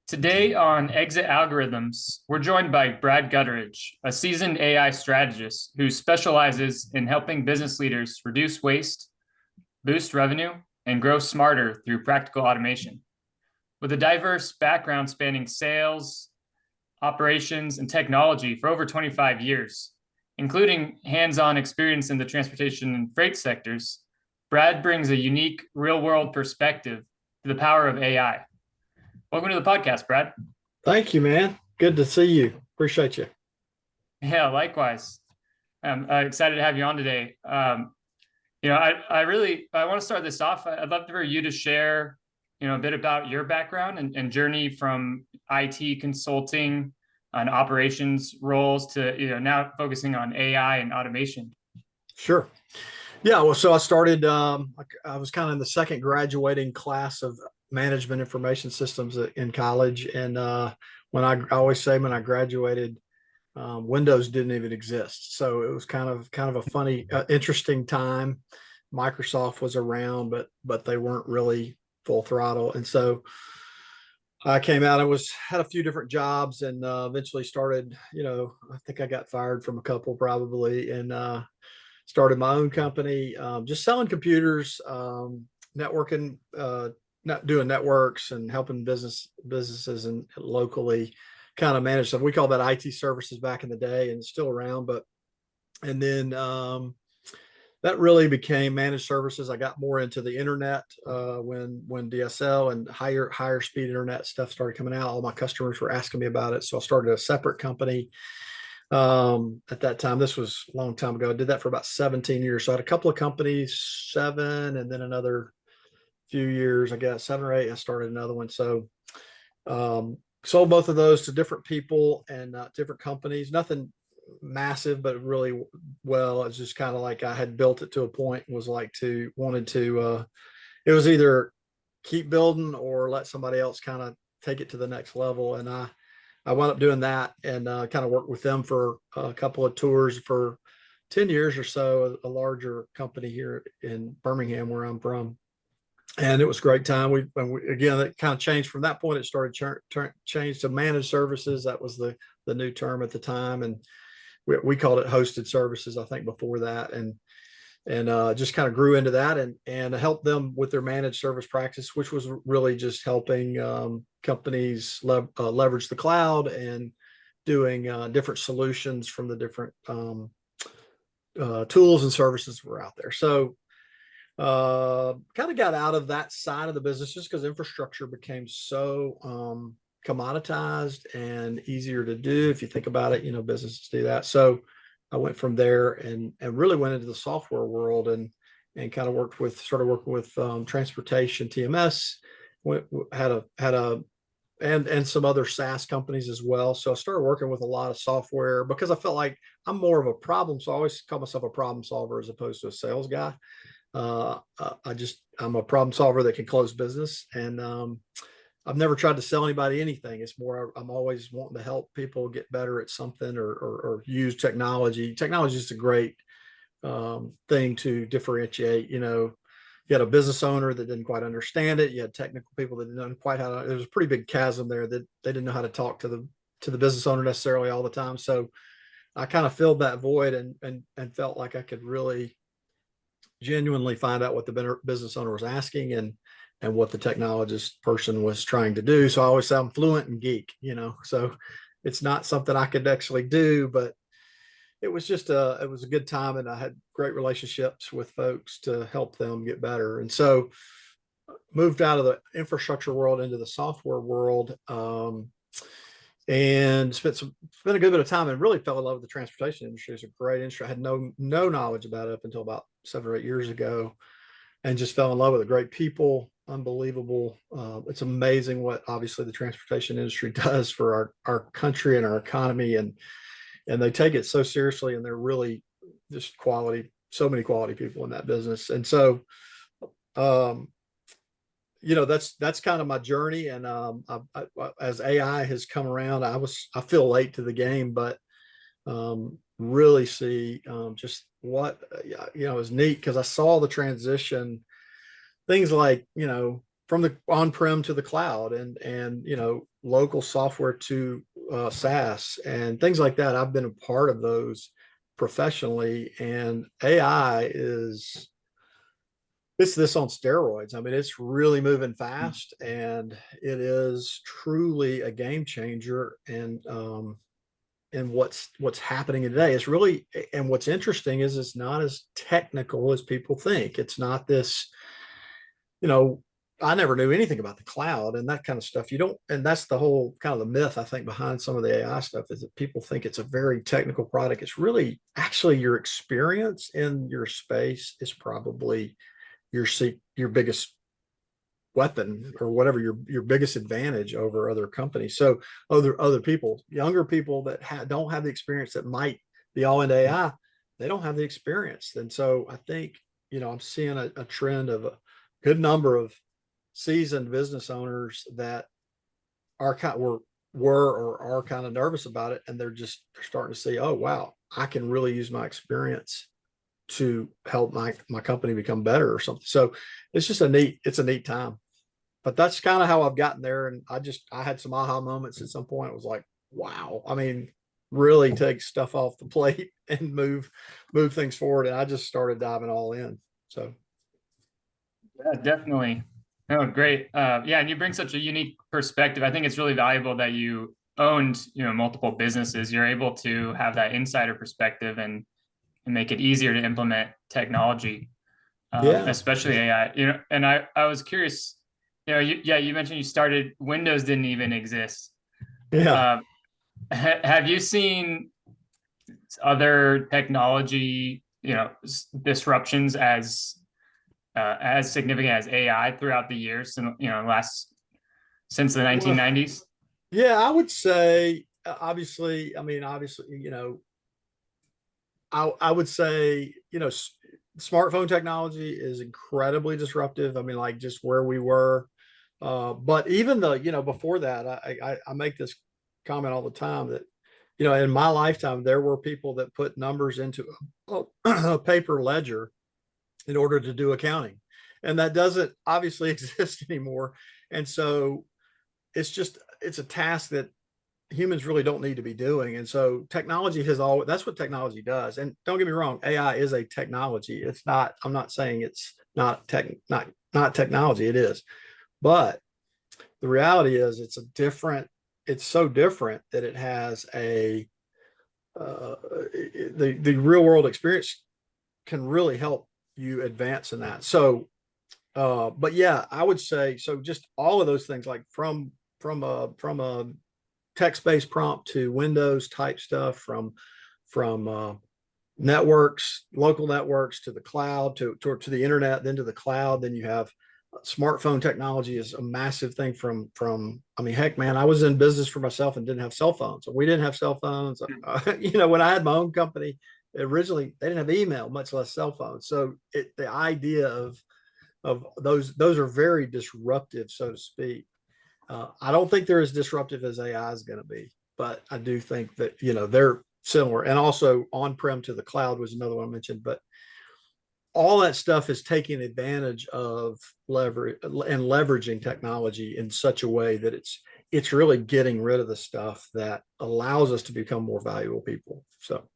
Today on Exit Algorithms, we're joined by Brad Gutteridge, a seasoned AI strategist who specializes in helping business leaders reduce waste, boost revenue, and grow smarter through practical automation. With a diverse background spanning sales, operations, and technology for over 25 years, including hands-on experience in the transportation and freight sectors, Brad brings a unique real-world perspective to the power of AI. Welcome to the podcast, Brad. Thank you, man. Good to see you. Appreciate you. Yeah, likewise. I'm excited to have you on today. I want to start this off. I'd love for you to share, a bit about your background and journey from IT consulting and operations roles to, now focusing on AI and automation. Sure. Yeah. Well, so I started, I was kind of in the second graduating class of management information systems in college. And when I always say when I graduated, Windows didn't even exist. So it was kind of a funny, interesting time. Microsoft was around, but they weren't really full throttle. And so I came out, had a few different jobs and eventually started, I think I got fired from a couple probably, and started my own company, just selling computers, networking, not doing networks and helping businesses and locally kind of manage stuff. We call that IT services back in the day, and it's still around. And then that really became managed services. I got more into the internet when DSL and higher speed internet stuff started coming out. All my customers were asking me about it, so I started a separate company. At that time, this was a long time ago. I did that for about 17 years. So I had a couple of companies, 7, and then another few years, I guess 7 or 8, I started another one. So sold both of those to different people and different companies. Nothing massive, but really well. It's just kind of like I had built it to a point, was like wanted to it was either keep building or let somebody else kind of take it to the next level. And I wound up doing that and kind of worked with them for a couple of tours for 10 years or so, a larger company here in Birmingham, where I'm from. And it was a great time. Again, it kind of changed from that point. It started changed to managed services. That was the new term at the time. And we called it hosted services, I think, before that. And just kind of grew into that and helped them with their managed service practice, which was really just helping companies leverage the cloud and doing different solutions from the different tools and services that were out there. So kind of got out of that side of the business just because infrastructure became so commoditized and easier to do. If you think about it, businesses do that. So I went from there and really went into the software world and kind of started working with transportation TMS. And some other SaaS companies as well. So I started working with a lot of software because I felt like I'm more of a problem. So I always call myself a problem solver as opposed to a sales guy. I'm a problem solver that can close business, and I've never tried to sell anybody anything. It's more, I'm always wanting to help people get better at something or use technology. Technology is a great thing to differentiate. You had a business owner that didn't quite understand it. You had technical people that didn't know quite how to, there was a pretty big chasm there that they didn't know how to talk to the business owner necessarily all the time. So I kind of filled that void and felt like I could really genuinely find out what the business owner was asking and what the technologist person was trying to do. So I always say I'm fluent and geek, so it's not something I could actually do, but it was a good time. And I had great relationships with folks to help them get better. And so moved out of the infrastructure world into the software world, and spent a good bit of time and really fell in love with the transportation industry. It's a great industry. I had no knowledge about it up until about 7 or 8 years ago, and just fell in love with it. Great people, unbelievable. It's amazing what obviously the transportation industry does for our country and our economy, and they take it so seriously, and they're really just quality, so many quality people in that business. And so that's kind of my journey. And as AI has come around, I feel late to the game, but really see just what is neat, because I saw the transition. Things like from the on-prem to the cloud, and local software to SaaS and things like that. I've been a part of those professionally, and AI is it's this on steroids. I mean, it's really moving fast, and it is truly a game changer. And what's happening today is really, and what's interesting is it's not as technical as people think. It's not this, you know, I never knew anything about the cloud and that kind of stuff. You don't, and that's the whole kind of the myth I think behind some of the AI stuff, is that people think it's a very technical product. It's really actually your experience in your space is probably your biggest weapon, or whatever, your biggest advantage over other companies. So other people, younger people that don't have the experience, that might be all into AI, they don't have the experience. And so I think, I'm seeing a trend of a good number of seasoned business owners that are were or are kind of nervous about it, and they're starting to see, oh wow, I can really use my experience to help my company become better or something. So it's a neat time. But that's kind of how I've gotten there. And I had some aha moments at some point. It was like, wow, I mean, really take stuff off the plate and move things forward. And I just started diving all in. So Yeah, definitely. Oh, great. Yeah, and you bring such a unique perspective. I think it's really valuable that you owned, multiple businesses. You're able to have that insider perspective and make it easier to implement technology, yeah. especially AI. And I was curious, you mentioned you started, Windows didn't even exist. Yeah. Uh, have you seen other technology, disruptions as significant as AI throughout the years, and since the Well, 1990s? yeah, I would say, obviously, I would say, smartphone technology is incredibly disruptive. I mean, like just where we were. But even though, before that, I make this comment all the time that, in my lifetime, there were people that put numbers into a paper ledger in order to do accounting. And that doesn't obviously exist anymore. And so it's a task that humans really don't need to be doing. And so technology that's what technology does. And don't get me wrong, AI is a technology. I'm not saying it's not technology. It is. But the reality is it's so different that it has the real world experience can really help you advance in that. So, but yeah, I would say, so just all of those things, like from a text-based prompt to Windows type stuff, from networks, local networks, to the cloud, to the internet, then to the cloud. Then you have smartphone technology is a massive thing. I mean, heck, man, I was in business for myself and didn't have cell phones. We didn't have cell phones. When I had my own company, originally they didn't have email, much less cell phones. So the idea of those are very disruptive, so to speak. I don't think they're as disruptive as AI is going to be, but I do think that they're similar. And also on-prem to the cloud was another one I mentioned. But all that stuff is taking advantage of leveraging technology in such a way that it's really getting rid of the stuff that allows us to become more valuable people. So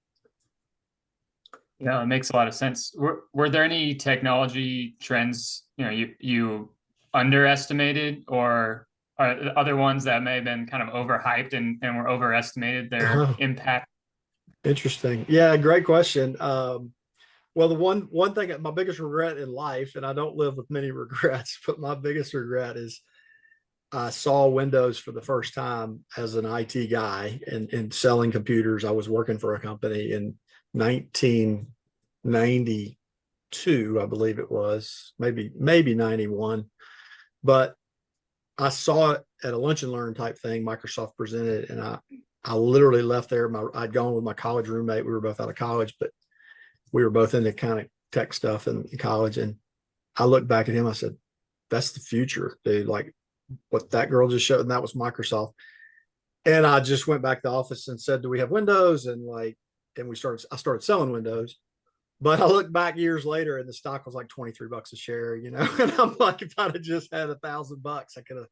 Yeah, it makes a lot of sense. Were there any technology trends, you underestimated, or are other ones that may have been kind of overhyped and were overestimated their impact? interesting. Yeah, great question. Well, the one thing, my biggest regret in life, and I don't live with many regrets, but my biggest regret is I saw Windows for the first time as an IT guy and selling computers. I was working for a company in 1992, I believe it was, maybe 91. But I saw it at a lunch and learn type thing Microsoft presented, and I literally left there. I'd gone with my college roommate. We were both out of college, but we were both into kind of tech stuff in college. And I looked back at him. I said, "That's the future, dude. Like what that girl just showed." And that was Microsoft. And I just went back to the office and said, "Do we have Windows?" And I started selling Windows. But I look back years later and the stock was like 23 bucks a share, and I'm like, if I'd have just had $1,000, I could have,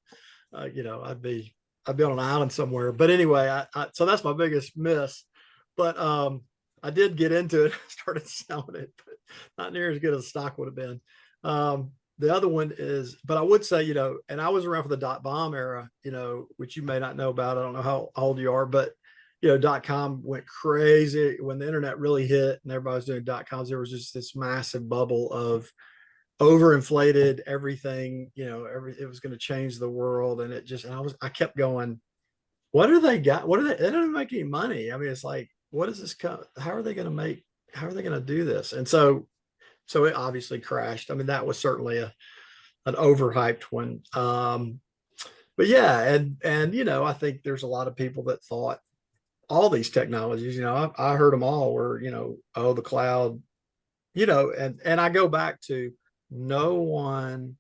I'd be on an island somewhere. But anyway, so that's my biggest miss. But I did get into it, started selling it, but not near as good as the stock would have been. The other one is, but I would say, and I was around for the .bomb era, which you may not know about. I don't know how old you are, but .com went crazy when the internet really hit and everybody was doing .coms. There was just this massive bubble of overinflated everything, it was going to change the world. And I kept going, what do they got? They don't make any money. I mean, it's like, what is this? How are they going to how are they going to do this? And so it obviously crashed. I mean, that was certainly an overhyped one. But yeah, and I think there's a lot of people that thought all these technologies, I heard them all were, oh, the cloud, and I go back to no one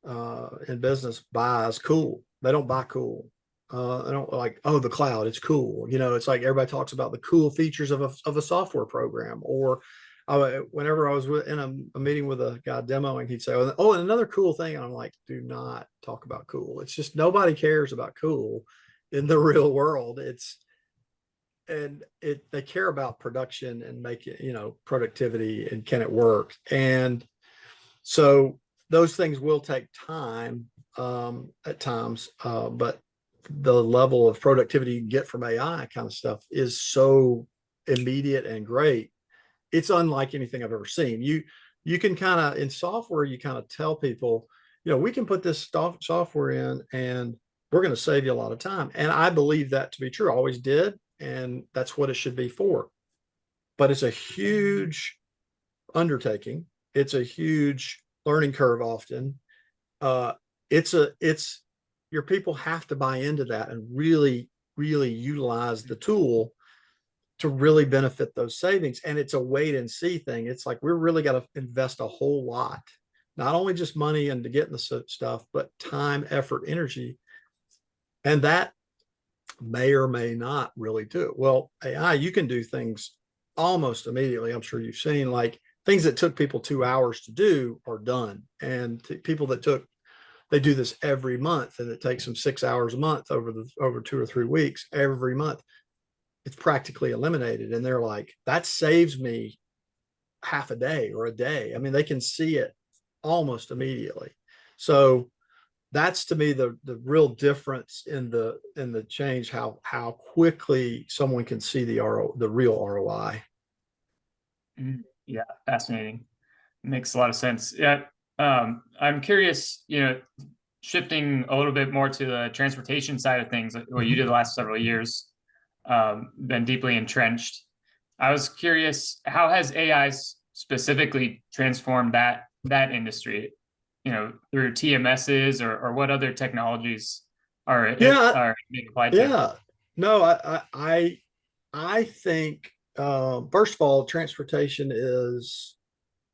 in business buys cool. They don't buy cool. I don't like, oh, the cloud, it's cool. It's like everybody talks about the cool features of a software program. Or whenever I was in a meeting with a guy demoing, he'd say, oh, and another cool thing. And I'm like, do not talk about cool. It's just nobody cares about cool in the real world. They care about production and make it, productivity and can it work. And so those things will take time at times, but the level of productivity you can get from AI kind of stuff is so immediate and great. It's unlike anything I've ever seen. You can kind of, in software, you kind of tell people, we can put this software in and we're going to save you a lot of time. And I believe that to be true. I always did. And that's what it should be for. But it's a huge undertaking. It's a huge learning curve often. It's your people have to buy into that and really, really utilize the tool to really benefit those savings. And it's a wait and see thing. It's like, we're really got to invest a whole lot, not only just money into getting the stuff, but time, effort, energy. And that may or may not really do it. Well, AI, you can do things almost immediately. I'm sure you've seen, like, things that took people 2 hours to do are done. And people that they do this every month and it takes them 6 hours a month over 2 or 3 weeks every month. It's practically eliminated. And they're like, that saves me half a day or a day. I mean, they can see it almost immediately. So that's, to me, the real difference in the change, how quickly someone can see the real ROI. Yeah, fascinating. Makes a lot of sense. Yeah. I'm curious, shifting a little bit more to the transportation side of things, what you did the last several years, been deeply entrenched. I was curious, how has AI specifically transformed that industry, through TMSs or what other technologies are being applied to? Yeah. No, I think first of all, transportation is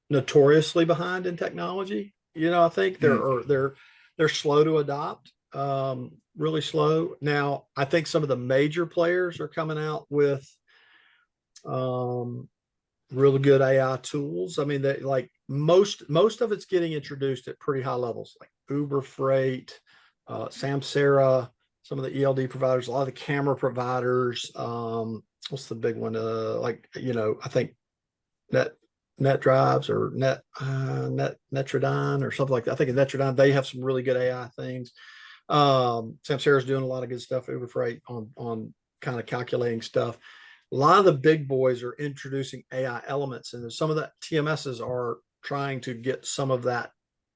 notoriously behind in technology. I think they're slow to adopt, really slow. Now, I think some of the major players are coming out with really good AI tools. I mean, they, like, most of it's getting introduced at pretty high levels, like Uber Freight, Samsara, some of the ELD providers, a lot of the camera providers. What's the big one? I think Net Drives or Netrodyne or something like that. I think in Netrodyne they have some really good AI things. Samsara's doing a lot of good stuff. Uber Freight on kind of calculating stuff. A lot of the big boys are introducing AI elements, and some of the TMSs are trying to get some of that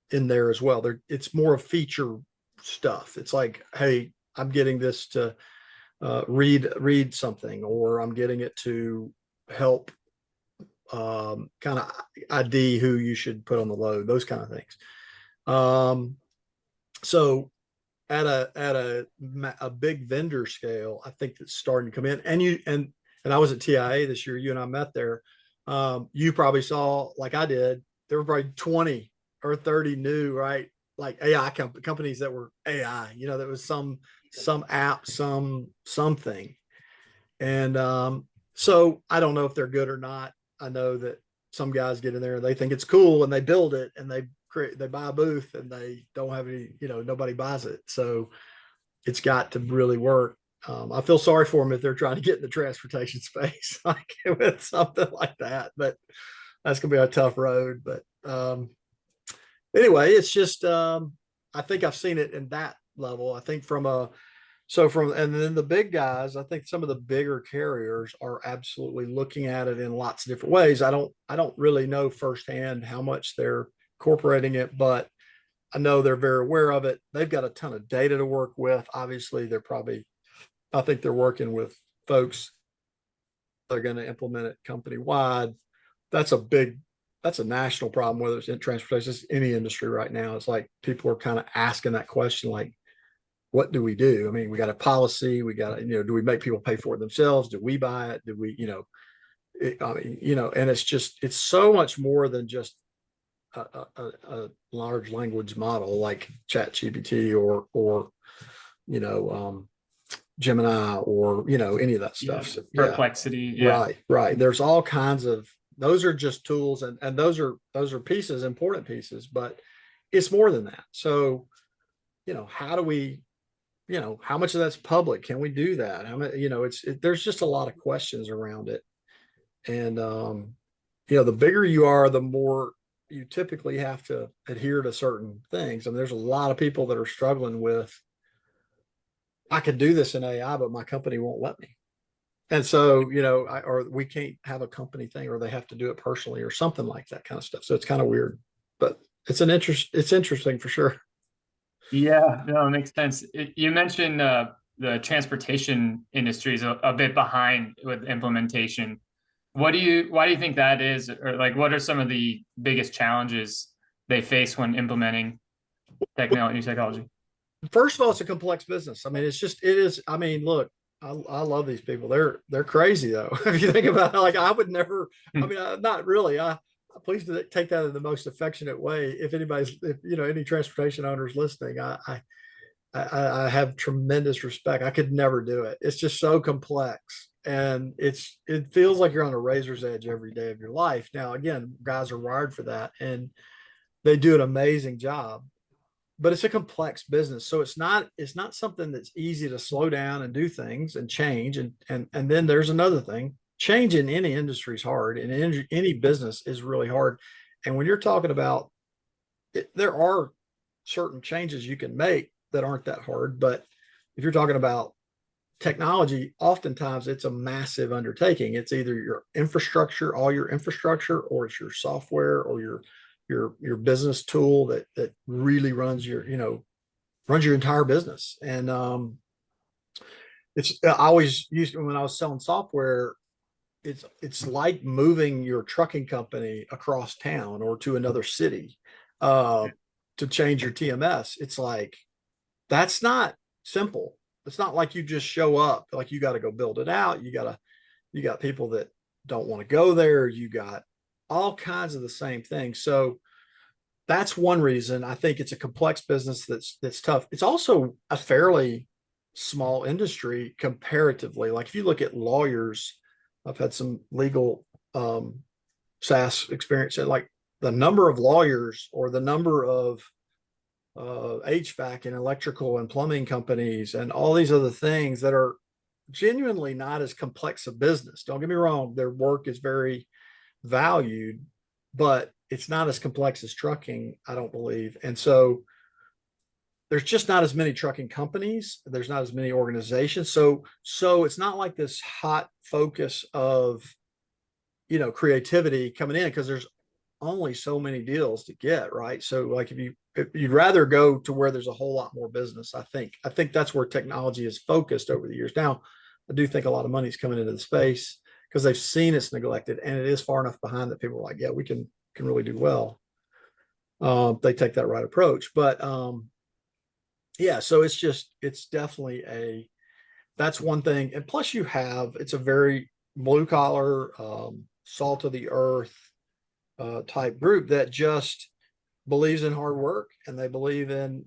in there as well. It's more of feature stuff. It's like, hey, I'm getting this to read something, or I'm getting it to help kind of ID who you should put on the load, those kind of things. So at a big vendor scale, I think that's starting to come in. And I was at TIA this year. You and I met there. You probably saw, like I did, there were probably 20 or 30 new, right? Like AI companies that were AI, that was some app, something. And so I don't know if they're good or not. I know that some guys get in there and they think it's cool and they build it and they buy a booth and they don't have any, nobody buys it. So it's got to really work. I feel sorry for them if they're trying to get in the transportation space like with something like that, but that's gonna be a tough road. But anyway, it's just I think I've seen it in that level. I think and then the big guys, I think some of the bigger carriers are absolutely looking at it in lots of different ways. I don't really know firsthand how much they're incorporating it, but I know they're very aware of it. They've got a ton of data to work with. Obviously, I think they're working with folks that are going to implement it company wide. That's a national problem, whether it's in transportation, it's any industry right now. It's like people are kind of asking that question, like, what do we do? I mean, we got a policy, we got, do we make people pay for it themselves? Do we buy it? Do we, and it's so much more than just a large language model like chat GPT or Gemini or any of that stuff. So, Perplexity. Yeah. Right. There's all kinds of, those are just tools, and those are pieces, important pieces, but it's more than that. So how do we, how much of that's public? Can we do that? How much, there's just a lot of questions around it. And the bigger you are, the more you typically have to adhere to certain things. I mean, there's a lot of people that are struggling with, I could do this in AI, but my company won't let me. And so, or we can't have a company thing, or they have to do it personally or something like that kind of stuff. So it's kind of weird, but it's interesting for sure. Yeah, no, it makes sense. You mentioned the transportation industry is a bit behind with implementation. Why do you think that is? Or like, what are some of the biggest challenges they face when implementing new technology? First of all, it's a complex business. I mean, it is. I mean, look, I love these people. They're crazy though. If you think about it, like I would never, I mean, not really. Please take that in the most affectionate way. If any transportation owners listening, I have tremendous respect. I could never do it. It's just so complex. And it feels like you're on a razor's edge every day of your life. Now, again, guys are wired for that and they do an amazing job, but it's a complex business. So it's not something that's easy to slow down and do things and change. And then there's another thing. Change in any industry is hard, and any business is really hard. And when you're talking about it, there are certain changes you can make that aren't that hard. But if you're talking about technology, oftentimes it's a massive undertaking. It's either your infrastructure, all your infrastructure, or it's your software or your business tool that really runs your entire business. And I always used, when I was selling software, it's like moving your trucking company across town or to another city to change your TMS. It's like, that's not simple. It's not like you just show up, like you got to go build it out. You got people that don't want to go there. You got all kinds of the same things. So that's one reason I think it's a complex business that's tough. It's also a fairly small industry comparatively. Like if you look at lawyers, I've had some legal SaaS experience, and like the number of lawyers or the number of HVAC and electrical and plumbing companies and all these other things that are genuinely not as complex a business. Don't get me wrong, their work is very valued, but it's not as complex as trucking, I don't believe. And so there's just not as many trucking companies. There's not as many organizations. So it's not like this hot focus of, creativity coming in, because there's only so many deals to get, right? So like if you'd rather go to where there's a whole lot more business, I think that's where technology is focused over the years. Now, I do think a lot of money is coming into the space because they've seen it's neglected, and it is far enough behind that people are like, yeah, we can really do well. They take that right approach. But yeah, so it's definitely that's one thing. And plus it's a very blue collar, salt of the earth type group that just believes in hard work, and they believe in,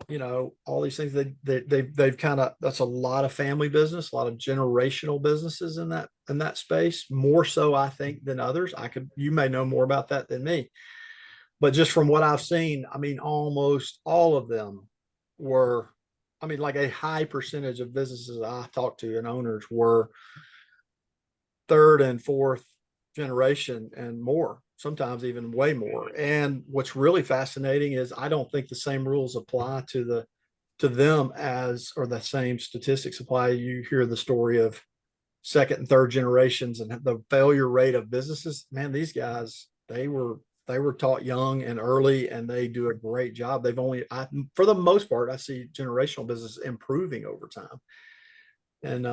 all these things. They've kind of, that's a lot of family business, a lot of generational businesses in in that space, more so, I think, than others. You may know more about that than me, but just from what I've seen, I mean, almost all of them were, I mean, like a high percentage of businesses I talked to and owners were third and fourth generation and more, sometimes even way more. And what's really fascinating is I don't think the same rules apply to them as, or the same statistics apply. You hear the story of second and third generations and the failure rate of businesses. Man, these guys, they were taught young and early, and they do a great job. For the most part, I see generational business improving over time. And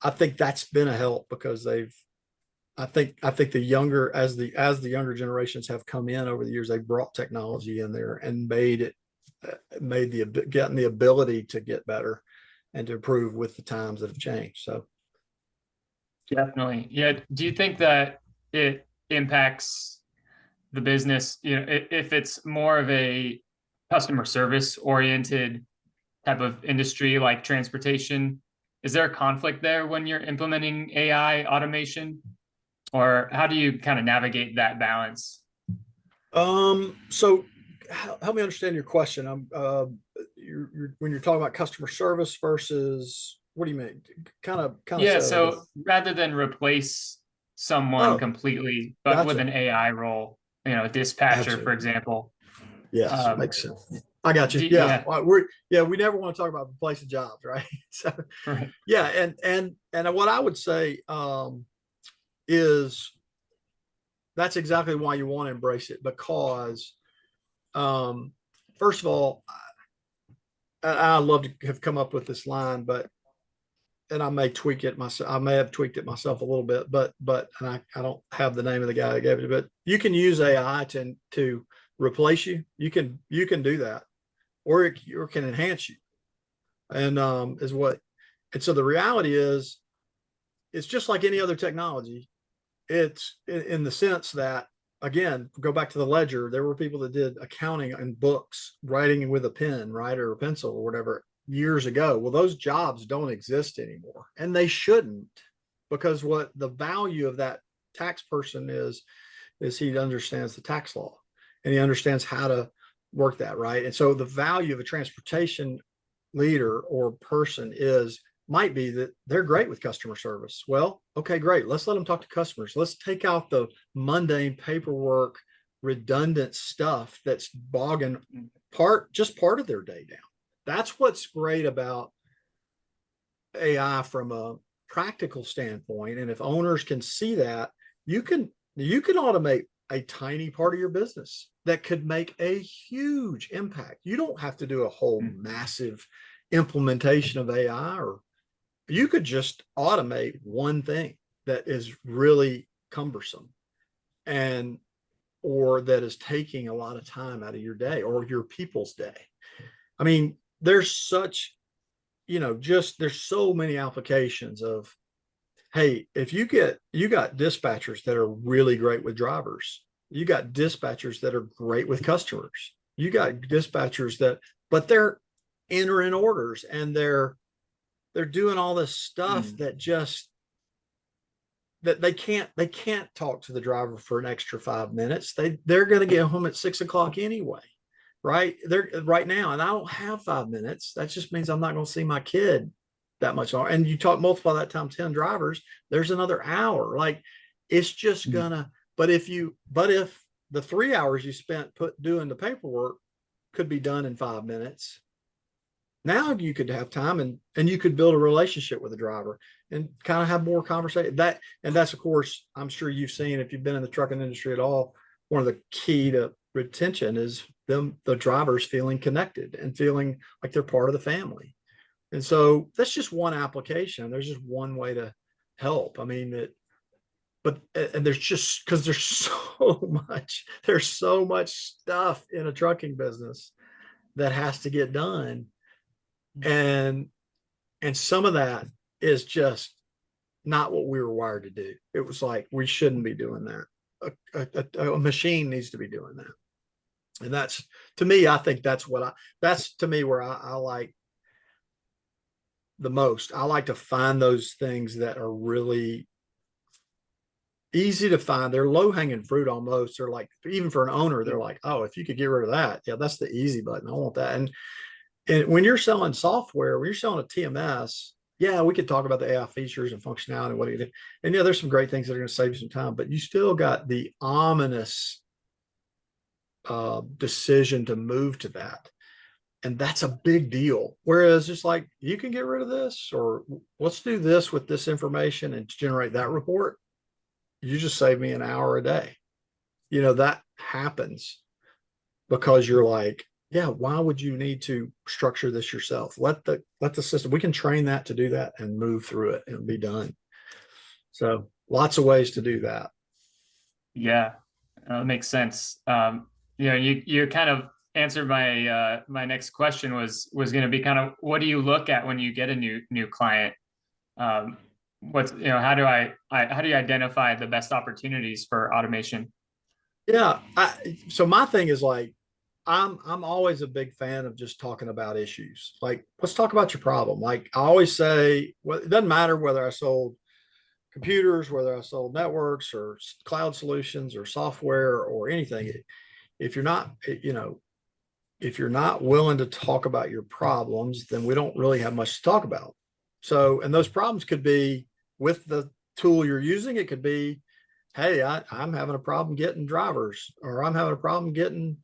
I think that's been a help because I think the younger, as the younger generations have come in over the years, they've brought technology in there and getting the ability to get better and to improve with the times that have changed. So Definitely. Yeah. Do you think that it impacts the business, if it's more of a customer service oriented type of industry like transportation? Is there a conflict there when you're implementing AI automation? Or how do you kind of navigate that balance? so help me understand your question. When you're talking about customer service versus, what do you mean? Kind of Yeah, say that again. so rather than replace someone Oh, completely, but with gotcha. an AI role, a dispatcher, for Absolutely. example. Yes, Um, makes sense. I got you. Yeah. yeah, Well, we never want to talk about replacing jobs, right? So right. yeah, and what I would say is that's exactly why you want to embrace it, because um, first of all, I love to have come up with this line, but and I may tweak it myself. I may have tweaked it myself a little bit, but and I don't have the name of the guy that gave it, but you can use AI to replace you. You can do that, or can enhance you, and is what. And so the reality is, it's just like any other technology. It's in the sense that, again, go back to the ledger. There were people that did accounting and books, writing with a pen, right, or a pencil or whatever, years ago. Well, those jobs don't exist anymore, and they shouldn't, because what the value of that tax person is he understands the tax law, and he understands how to work that, right. And so the value of a transportation leader or person might be that they're great with customer service. Well, okay, great. Let's let them talk to customers. Let's take out the mundane paperwork, redundant stuff that's bogging part of their day down. That's what's great about AI from a practical standpoint. And if owners can see that, you can automate a tiny part of your business that could make a huge impact. You don't have to do a whole massive implementation of AI, or you could just automate one thing that is really cumbersome, and or that is taking a lot of time out of your day or your people's day. I mean, there's so many applications of, hey, if you got dispatchers that are really great with drivers, you got dispatchers that are great with customers, you got dispatchers but they're entering orders, and they're doing all this stuff Mm. that they can't talk to the driver for an extra 5 minutes. They're going to get home at 6 o'clock anyway, right? They're right now, and I don't have 5 minutes. That just means I'm not going to see my kid that much longer. And you multiply that times 10 drivers, there's another hour. Like, it's just gonna. But if the 3 hours you spent doing the paperwork could be done in 5 minutes, now you could have time, and you could build a relationship with the driver and kind of have more conversation. That's, of course, I'm sure you've seen, if you've been in the trucking industry at all, one of the key to retention is the drivers feeling connected and feeling like they're part of the family. And so that's just one application. There's just one way to help. I mean, and there's just, because there's so much stuff in a trucking business that has to get done, and some of that is just not what we were wired to do. It was like, we shouldn't be doing that. A machine needs to be doing that. And that's, to me, I think that's to me where I like the most. I like to find those things that are really easy to find. They're low hanging fruit almost. They're like, even for an owner, they're like, oh, if you could get rid of that, yeah, that's the easy button. I want that. And when you're selling software, when you're selling a TMS, yeah, we could talk about the AI features and functionality and what you do. And yeah, there's some great things that are going to save you some time, but you still got the ominous decision to move to that. And that's a big deal. Whereas it's like, you can get rid of this, or let's do this with this information and generate that report. You just save me an hour a day. That happens because you're like, yeah, why would you need to structure this yourself? Let the system, we can train that to do that and move through it and be done. So lots of ways to do that. Yeah, that makes sense. You kind of answered my next question was going to be kind of, what do you look at when you get a new client? How do you identify the best opportunities for automation? Yeah. So my thing is like, I'm always a big fan of just talking about issues. Like, let's talk about your problem. Like I always say, well, it doesn't matter whether I sold computers, whether I sold networks or cloud solutions or software or anything. If you're not, if you're not willing to talk about your problems, then we don't really have much to talk about. So, and those problems could be with the tool you're using. It could be, hey, I'm having a problem getting drivers, or I'm having a problem getting,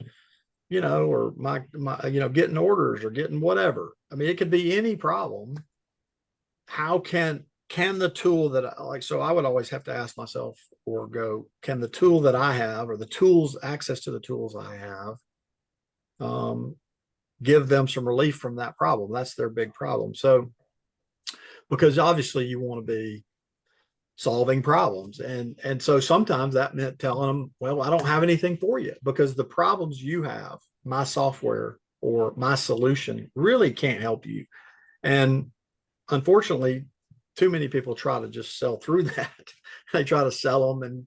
or my, getting orders or getting whatever. I mean, it could be any problem. How can the tool that I like, so I would always have to ask myself or go, can the tool that I have, or the tools, access to the tools I have, give them some relief from that problem? That's their big problem. So, because obviously you want to be solving problems. And so sometimes that meant telling them, well, I don't have anything for you because the problems you have, my software or my solution really can't help you. And unfortunately, too many people try to just sell through that. They try to sell them and,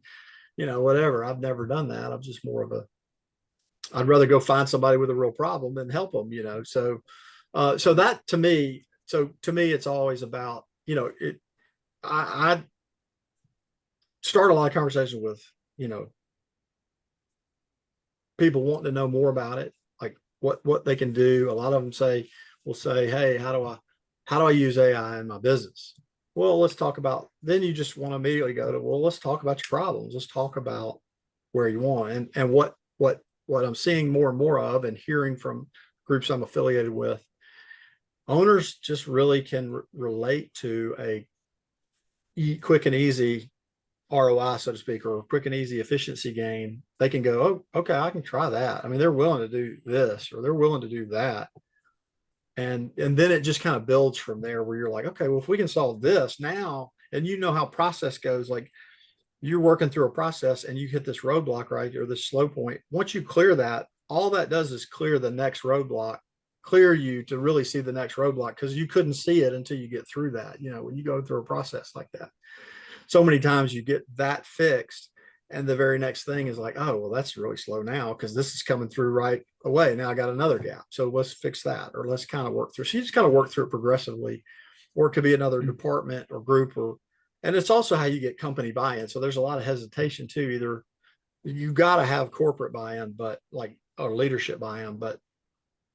whatever. I've never done that. I'm just more of I'd rather go find somebody with a real problem and help them. So that to me, it's always about, I start a lot of conversations with, people wanting to know more about it, like what they can do. A lot of them will say, hey, how do I use AI in my business? Well, let's talk about, then you just want to immediately go to, well, let's talk about your problems. Let's talk about where you want. And what I'm seeing more and more of and hearing from groups I'm affiliated with, owners just really can relate to a quick and easy ROI, so to speak, or quick and easy efficiency gain. They can go, oh, okay, I can try that. I mean, they're willing to do this, or they're willing to do that. And then it just kind of builds from there, where you're like, okay, well, if we can solve this now, and how process goes, like you're working through a process and you hit this roadblock, right, or this slow point. Once you clear that, all that does is clear the next roadblock, clear you to really see the next roadblock, because you couldn't see it until you get through that. When you go through a process like that, so many times you get that fixed, and the very next thing is like, oh, well, that's really slow now because this is coming through right away. Now I got another gap, so let's fix that, or let's kind of work through. So you just kind of work through it progressively, or it could be another department or group, and it's also how you get company buy-in. So there's a lot of hesitation too. Either you got to have corporate buy-in, but or leadership buy-in, but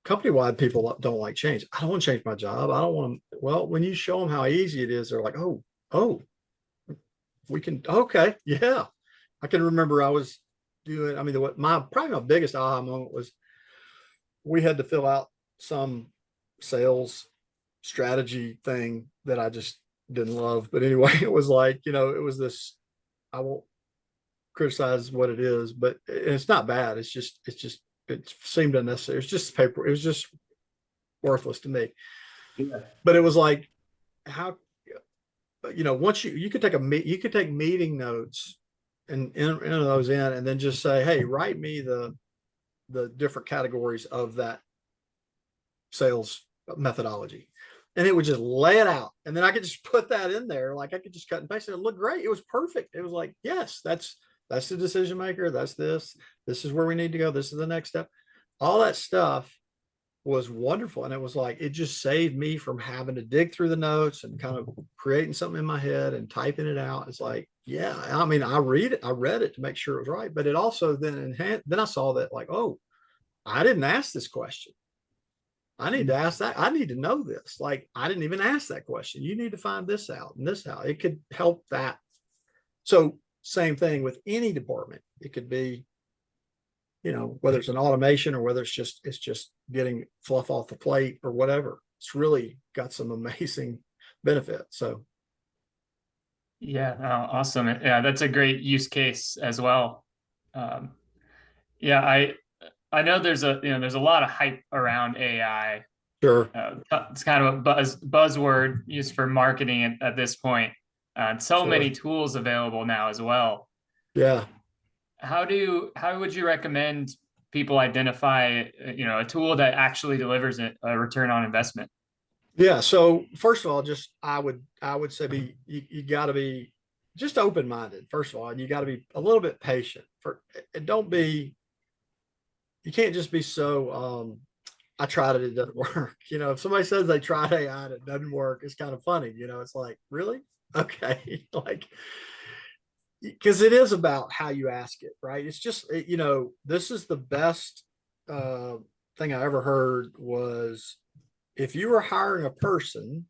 company-wide people don't like change. I don't want to change my job. I don't want to. Well, when you show them how easy it is, they're like, oh, we can. Okay, yeah. I can remember I was doing. I mean, probably my biggest aha moment was we had to fill out some sales strategy thing that I just didn't love. But anyway, it was like, it was this. I won't criticize what it is, but it's not bad. It seemed unnecessary. It's just paper. It was just worthless to me. Yeah. But it was like, how, once you could take meeting notes and enter those in, and then just say, hey, write me the different categories of that sales methodology, and it would just lay it out, and then I could just put that in there. Like I could just cut and paste it. It looked great. It was perfect. It was like, yes, that's the decision maker. This is where we need to go. This is the next step. All that stuff was wonderful. And it was like, it just saved me from having to dig through the notes and kind of creating something in my head and typing it out. It's like, yeah, I mean, I read it to make sure it was right, but it also then enhanced, then I saw that like, oh, I didn't ask this question. I need to ask that. I need to know this. Like, I didn't even ask that question. You need to find this out and this out. It could help that. So same thing with any department. It could be, whether it's an automation or whether it's just getting fluff off the plate or whatever. It's really got some amazing benefits. So Yeah, awesome. Yeah, that's a great use case as well. Um, yeah, I know there's a lot of hype around AI. sure. It's kind of a buzzword used for marketing at this point. So Sure. many tools available now as well. Yeah. How would you recommend people identify a tool that actually delivers a return on investment? Yeah. So first of all, just I would say you got to be just open minded. First of all, and you got to be a little bit patient. And don't be you can't just be so I tried it, it doesn't work. If somebody says they tried AI and it doesn't work, it's kind of funny. It's like, really? Okay. Like, because it is about how you ask it, right? It's just, this is the best uh, thing I ever heard was if you were hiring a person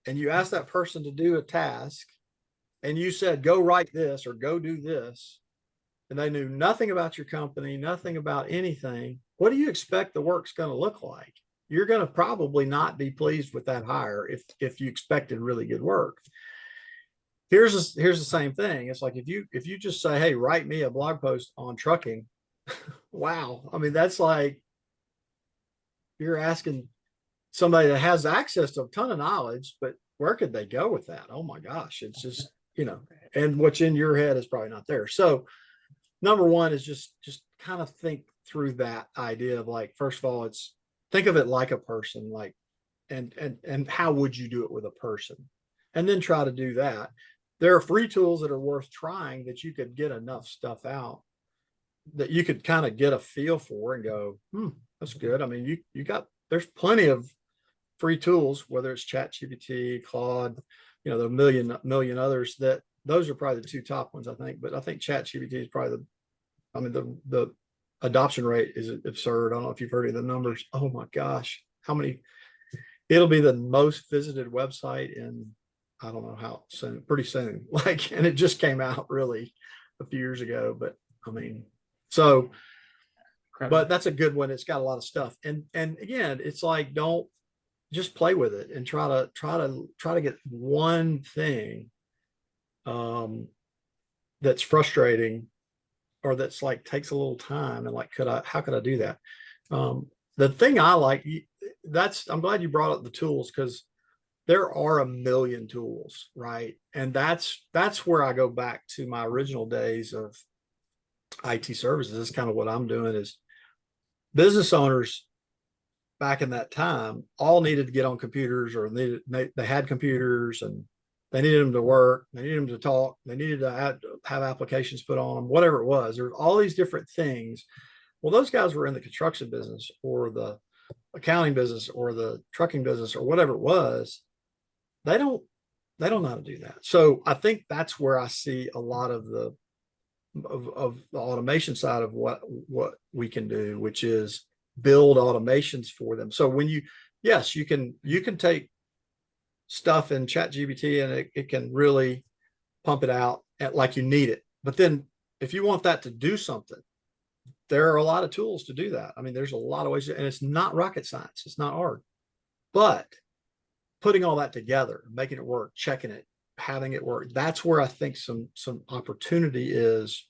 and you asked that person to do a task and you said, go write this or go do this, and they knew nothing about your company, nothing about anything, what do you expect the work's going to look like? You're going to probably not be pleased with that hire if you expected really good work. Here's the same thing. It's like if you just say, hey, write me a blog post on trucking. Wow. I mean, that's like you're asking somebody that has access to a ton of knowledge, but where could they go with that? Oh my gosh. It's just, and what's in your head is probably not there. So number one is just kind of think through that idea of like, first of all, it's think of it like a person, like, and how would you do it with a person? And then try to do that. There are free tools that are worth trying that you could get enough stuff out that you could kind of get a feel for and go, that's good. I mean, there's plenty of free tools, whether it's ChatGPT, Claude, the million others that those are probably the two top ones, I think. But I think ChatGPT is probably the adoption rate is absurd. I don't know if you've heard of the numbers. Oh my gosh, how many? It'll be the most visited website in I don't know how soon, pretty soon. Like, and it just came out really a few years ago. But I mean, so, Incredible. but that's a good one. It's got a lot of stuff. And again, it's like don't just play with it and try to get one thing um that's frustrating or that's like takes a little time and like how could I do that? The thing I like I'm glad you brought up the tools because there are a million tools, right? And that's where I go back to my original days of IT services. That's kind of what I'm doing is business owners back in that time all needed to get on computers or they had computers and they needed them to work, they needed them to talk, they needed to have applications put on them, whatever it was. There's all these different things. Well, those guys were in the construction business or the accounting business or the trucking business or whatever it was. They don't know how to do that. So I think that's where I see a lot of of the automation side of what we can do, which is build automations for them. So yes, you can take stuff in ChatGPT and it can really pump it out like you need it. But then if you want that to do something, there are a lot of tools to do that. I mean, there's a lot of ways, and it's not rocket science. It's not hard. But putting all that together, making it work, checking it, having it work, that's where I think some opportunity is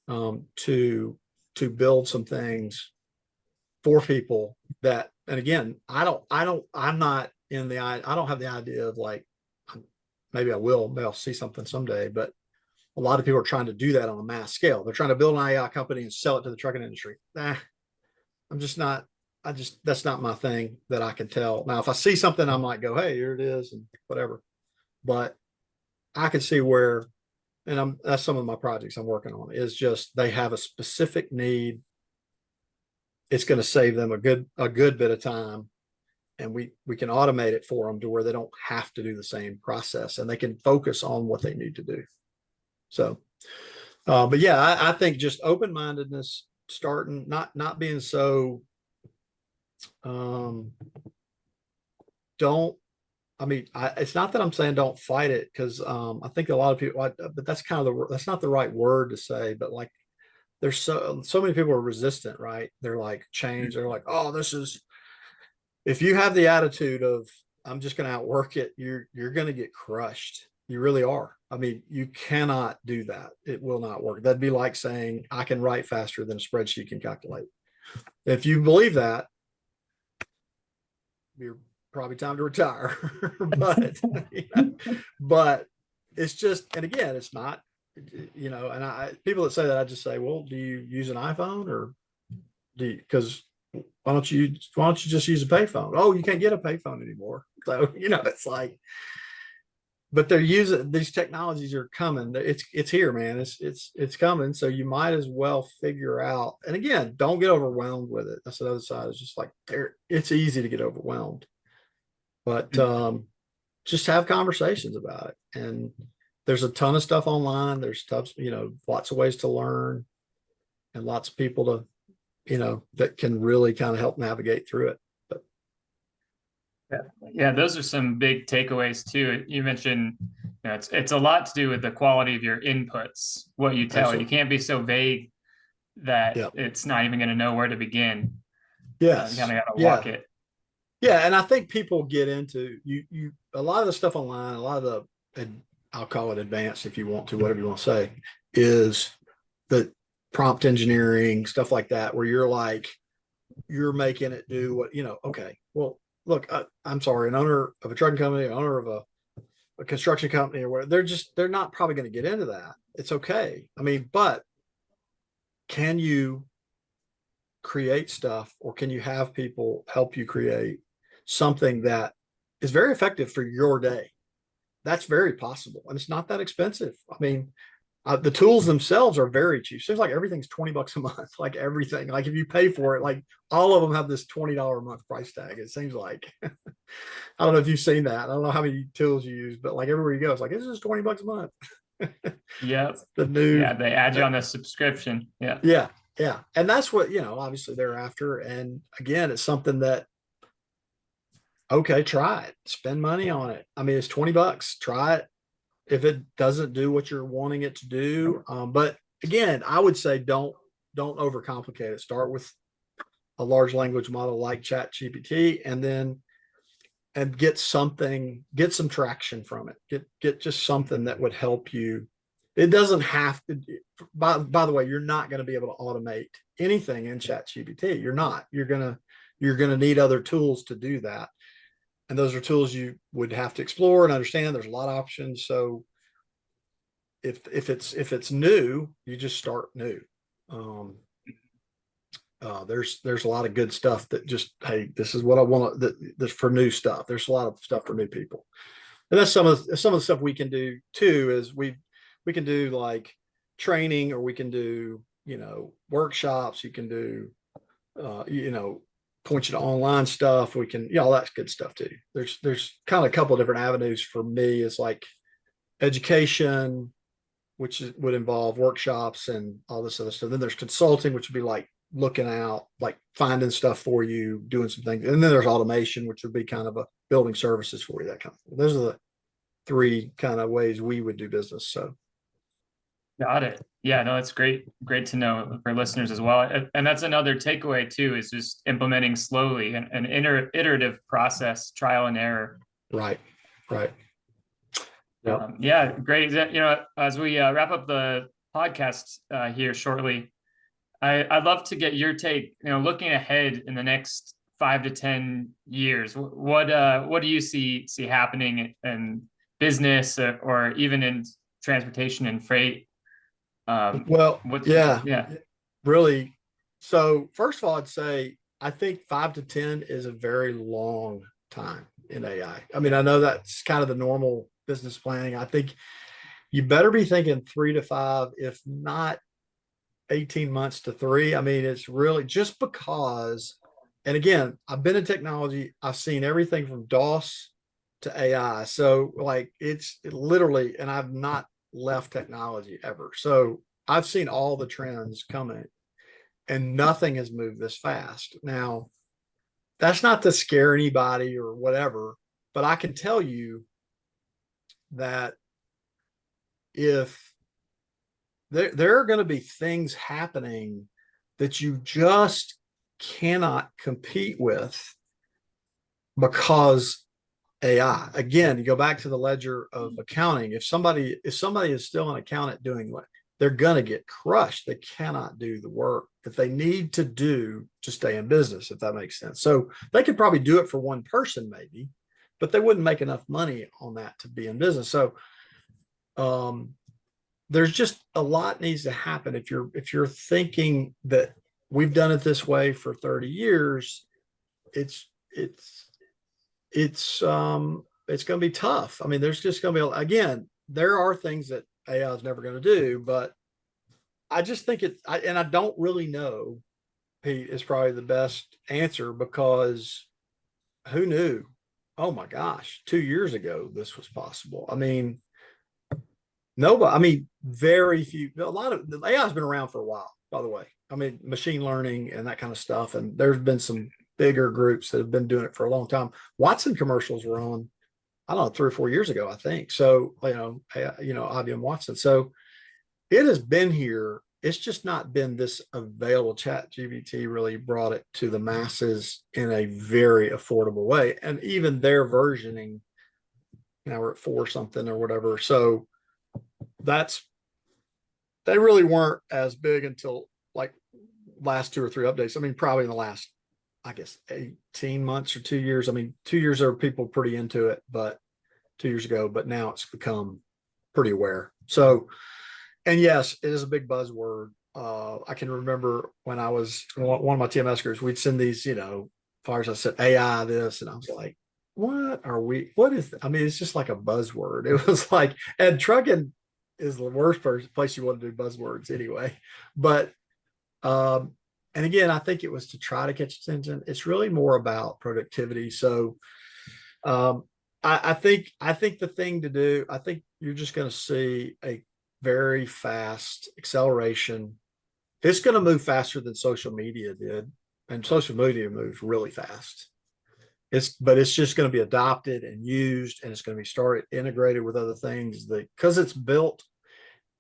to build some things for people that, and again, I'm not I don't have the idea of like, maybe maybe I'll see something someday, but a lot of people are trying to do that on a mass scale. They're trying to build an AI company and sell it to the trucking industry. I'm just not, that's not my thing that I can tell. Now, if I see something, I might go, hey, here it is and whatever. But I can see where, and that's some of my projects I'm working on is just, they have a specific need it's going to save them a good bit of time, and we can automate it for them to where they don't have to do the same process and they can focus on what they need to do. So, but yeah, I think just open-mindedness, starting, not being so, um, don't, I mean, it's not that I'm saying don't fight it, because I think a lot of people, but that's kind of that's not the right word to say, but like there's so many people are resistant, right? They're like change. They're like, oh, this is, if you have the attitude of I'm just going to outwork it, you're going to get crushed. You really are. I mean, you cannot do that. It will not work. That'd be like saying I can write faster than a spreadsheet can calculate. If you believe that, you're probably time to retire. but but it's just, and again, it's not, and people that say that, I just say, well, do you use an iPhone, or do you, because why don't you just use a payphone? Oh, you can't get a payphone anymore. So, it's like, but they're using, these technologies are coming. It's here, man. It's coming. So you might as well figure out. And again, don't get overwhelmed with it. That's the other side. Is just like it's easy to get overwhelmed, but just have conversations about it. And there's a ton of stuff online. There's lots of ways to learn, and lots of people to, that can really kind of help navigate through it. But Yeah, those are some big takeaways too. You mentioned, it's a lot to do with the quality of your inputs, what you tell it. You absolutely. can't be so vague that Yeah. it's not even going to know where to begin. You Yes. kind of got to walk Yeah. it. Yeah. And I think people get into a lot of the stuff online, a lot of and I'll call it advanced, if you want to, whatever you want to say, is the prompt engineering, stuff like that, where you're making it do what, okay, well, look, I'm sorry, an owner of a trucking company, an owner of a construction company or whatever, they're not probably going to get into that. It's okay. I mean, but can you create stuff, or can you have people help you create something that is very effective for your day? That's very possible. And it's not that expensive. I mean, the tools themselves are very cheap. Seems like everything's $20 a month, like everything. Like if you pay for it, like all of them have this $20 a month price tag. It seems like, I don't know if you've seen that. I don't know how many tools you use, but like everywhere you go, it's like, this is $20 a month. Yep. The new, Yeah, they add you on a subscription. Yeah. yeah, yeah. And that's what, obviously they're after. And again, it's something that, okay, try it, spend money on it. I mean, it's $20, try it. If it doesn't do what you're wanting it to do. But again, I would say don't overcomplicate it. Start with a large language model like ChatGPT, and get some traction from it. Get just something that would help you. It doesn't have to. By the way, you're not going to be able to automate anything in ChatGPT. You're not. You're gonna need other tools to do that, and those are tools you would have to explore and understand. There's a lot of options. So if it's new, you just start new. There's a lot of good stuff that just, hey, this is what I want. That's for new stuff. There's a lot of stuff for new people, and that's some of the stuff we can do too. Is we can do like training, or we can do workshops. You can do point you to online stuff. We can, all that's good stuff too. There's kind of a couple of different avenues for me. It's like education, would involve workshops and all this other stuff. Then there's consulting, which would be like looking out, like finding stuff for you, doing some things. And then there's automation, which would be kind of a building services for you, that kind of thing. Those are the three kind of ways we would do business. So Got it. Yeah, no, it's great. Great to know for listeners as well. And that's another takeaway too, is just implementing slowly, an iterative process, trial and error. right. Yep. Yeah, great. As we wrap up the podcast here shortly, I'd love to get your take, looking ahead in the next 5 to 10 years, what do you see happening in business, or even in transportation and freight? Well, yeah, Yeah. really. So first of all, I'd say I think 5 to 10 is a very long time in AI. I mean, I know that's kind of the normal business planning. I think you better be thinking 3 to 5, if not 18 months to 3. I mean, it's really just because, and again, I've been in technology. I've seen everything from DOS to AI. So like it literally, and I've not left technology ever. So I've seen all the trends coming and nothing has moved this fast. Now, that's not to scare anybody or whatever, but I can tell you that if there are going to be things happening that you just cannot compete with because AI. Again, you go back to the ledger of accounting. If somebody is still an accountant doing what they're going to get crushed. They cannot do the work that they need to do to stay in business, if that makes sense. So they could probably do it for one person, maybe, but they wouldn't make enough money on that to be in business. So um, there's just a lot needs to happen. If you're thinking that we've done it this way for 30 years, it's it's it's going to be tough. I mean, there's just going to be, again, there are things that AI is never going to do, but I just think and I don't really know, Pete, is probably the best answer because who knew? Oh my gosh, 2 years ago, this was possible. I mean, nobody, I mean, very few, a lot of the AI has been around for a while, by the way. I mean, machine learning and that kind of stuff. And there's been some bigger groups that have been doing it for a long time. Watson commercials were on, I don't know, 3 or 4 years ago, I think. So, IBM Watson. So it has been here. It's just not been this available. Chat GBT really brought it to the masses in a very affordable way. And even their versioning, we're at 4 something or whatever. So that's, they really weren't as big until like last 2 or 3 updates. I mean, probably in the last, I guess, 18 months or 2 years. I mean, 2 years are people pretty into it, but 2 years ago, but now it's become pretty aware. So, and yes, it is a big buzzword. I can remember when I was one of my TMS groups, we'd send these, fires. I said AI this, and I was like, what are we? What is? I mean, it's just like a buzzword. It was like, and trucking is the worst place you want to do buzzwords anyway. But and again, I think it was to try to catch attention. It's really more about productivity. So um, I think the thing to do, I think you're just going to see a very fast acceleration. It's going to move faster than social media did, and social media moves really fast. But it's just going to be adopted and used, and it's going to be started integrated with other things that, because it's built.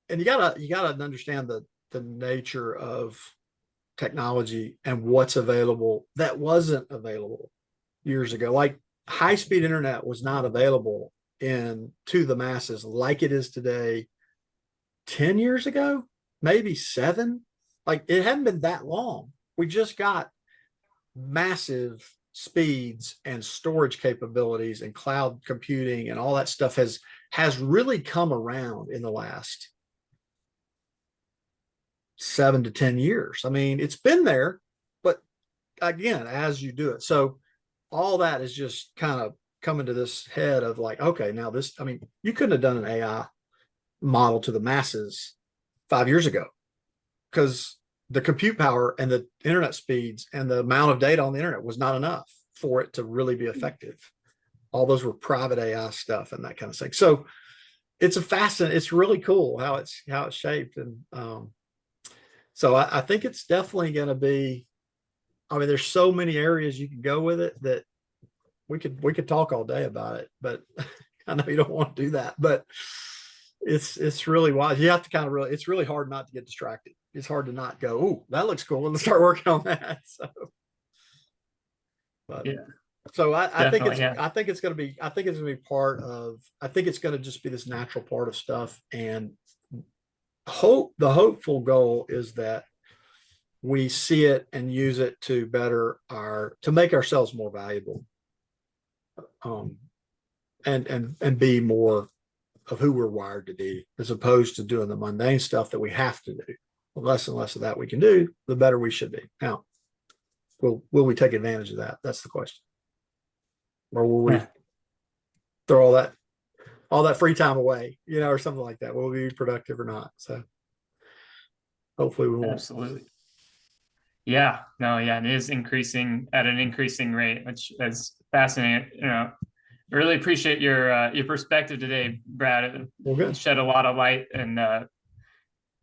And you gotta understand the nature of technology and what's available that wasn't available years ago. Like high speed internet was not available in to the masses like it is today 10 years ago, maybe 7. Like it hadn't been that long. We just got massive speeds and storage capabilities and cloud computing, and all that stuff has really come around in the last 7 to 10 years. I mean, it's been there, but again, as you do it. So all that is just kind of coming to this head of like, okay, now this, I mean, you couldn't have done an AI model to the masses 5 years ago because the compute power and the internet speeds and the amount of data on the internet was not enough for it to really be effective. All those were private AI stuff and that kind of thing. So it's really cool how it's shaped. And so I think it's definitely going to be, I mean, there's so many areas you can go with it that we could talk all day about it, but I know you don't want to do that, but it's really wise. You have to kind of really, it's really hard not to get distracted. It's hard to not go, oh, that looks cool. Let's start working on that. So, but Yeah, so I think definitely. Yeah. I think it's going to be, I think it's going to just be this natural part of stuff. And the hopeful goal is that we see it and use it to to make ourselves more valuable, um, and be more of who we're wired to be, as opposed to doing the mundane stuff that we have to do. The less and less of that we can do, the better we should be. Now, will we take advantage of that? That's the question. Or will we Yeah. throw all that free time away, or something like that? Will we be productive or not? So hopefully we won't. Absolutely. Yeah, no, yeah, it is increasing at an increasing rate, which is fascinating. Really appreciate your perspective today, Brad. Well, good. It shed a lot of light and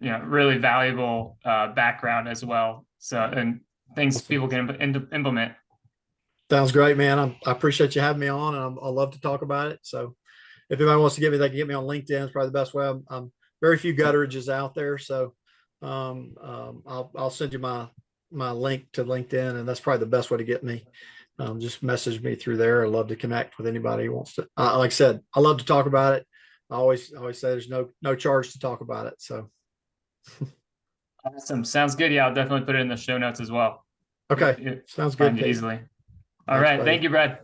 really valuable background as well. So, and things Awesome. people can implement. Sounds great, man. I appreciate you having me on, and I love to talk about it. So if anybody wants to get me, they can get me on LinkedIn. It's probably the best way. I'm very few Gutteridges out there, so I'll send you my link to LinkedIn, and that's probably the best way to get me. Just message me through there. I love to connect with anybody who wants to. Like I said, I love to talk about it. I always say there's no charge to talk about it. So Awesome. Sounds good. Yeah, I'll definitely put it in the show notes as well. okay, You sounds good, find it Pete. easily. All Thanks, right. buddy. Thank you, Brad.